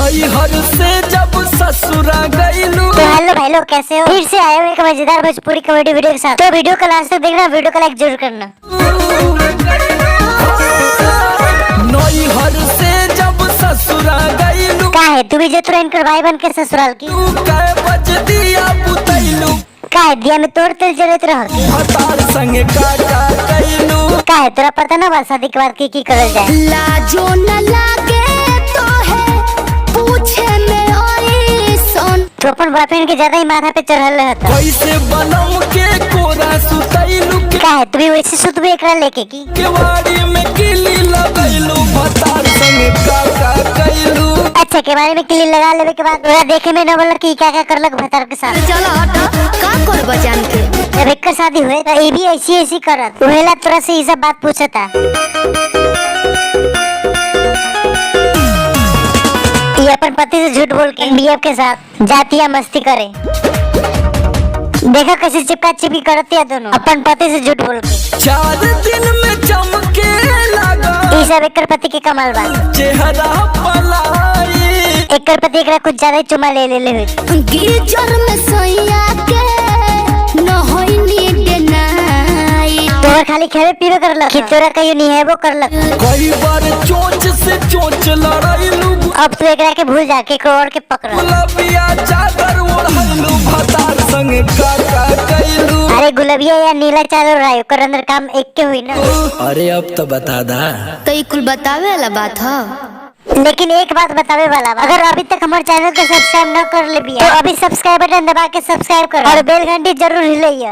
नैहर से जब ससुरा गईलू। तो हेलो भाई लोग, कैसे हो? फिर से आए हुए एक मजेदार भोजपुरी कॉमेडी वीडियो के साथ। तो वीडियो को लास्ट तक देखना, वीडियो को लाइक जरूर करना। नैहर से जब ससुरा गईलू, का है तू भी जो तुरंत करवाई बन के ससुराल की? कै बज दिया बुतैलू। का है दिया में तोड़ तेल जरूरत रह? हतार संगे का कैलू। का है तोरा पता ना बा शादी के बाद की करल जाए? लाजो न लागे तो है पूछे में ओई सोन। तो अपन बॉयफ्रेंड के ज्यादा ही माथा पे चढ़ल रहता। कैसे बनम के कोरा सुतैलू। का है तू भी वैसे सुत भी एकरा लेके की? केवाड़ी में किली लगैलू। हतार संगे का कैलू। अच्छा, के बारे में किली लगा लेवे के बाद तोरा देखे में न बोला कि क्या करलक भतार के साथ। चलो हटा, का करब जान के? जब एक शादी हुए तो ये भी ऐसी करत उहेला तोरा से ये सब बात पूछता। ये अपन पति से झूठ बोल के बीएफ के साथ जाती है मस्ती करे। देखा कैसे चिपका चिपकी करती है दोनों अपन पति से झूठ बोल के। 4 दिन में चमके लगा। ये सब एक पति के कमाल बा। चेहरा पलाई। एक पति एकरा कुछ ज्यादा ही चुमा ले हुई। गीजर में सैया के न होई नीड नाई। तोरा खाली खेवे पीवे करलक कि तोरा कहियो निहेबो करलक? कई बार चोंच से चोंच लड़ाईलू। अब तू एकरा के भूल जा के करोड़ के पकड़। गुलाबिया चादर ओढ़लू। भतार संगे का कैलू। अरे गुलाबिया या नीला चादर रहा ओकर अंदर काम एक के हुई ना। अरे अब तो बता दा। तो ये कुल बतावे वाला बात है। लेकिन एक बात बतावे वाला, अगर अभी तक हमारे चैनल को सब्सक्राइब न कर ले तो अभी सब्सक्राइब बटन दबा के सब्सक्राइब करो और बेल घंटी जरूर हिलाइए।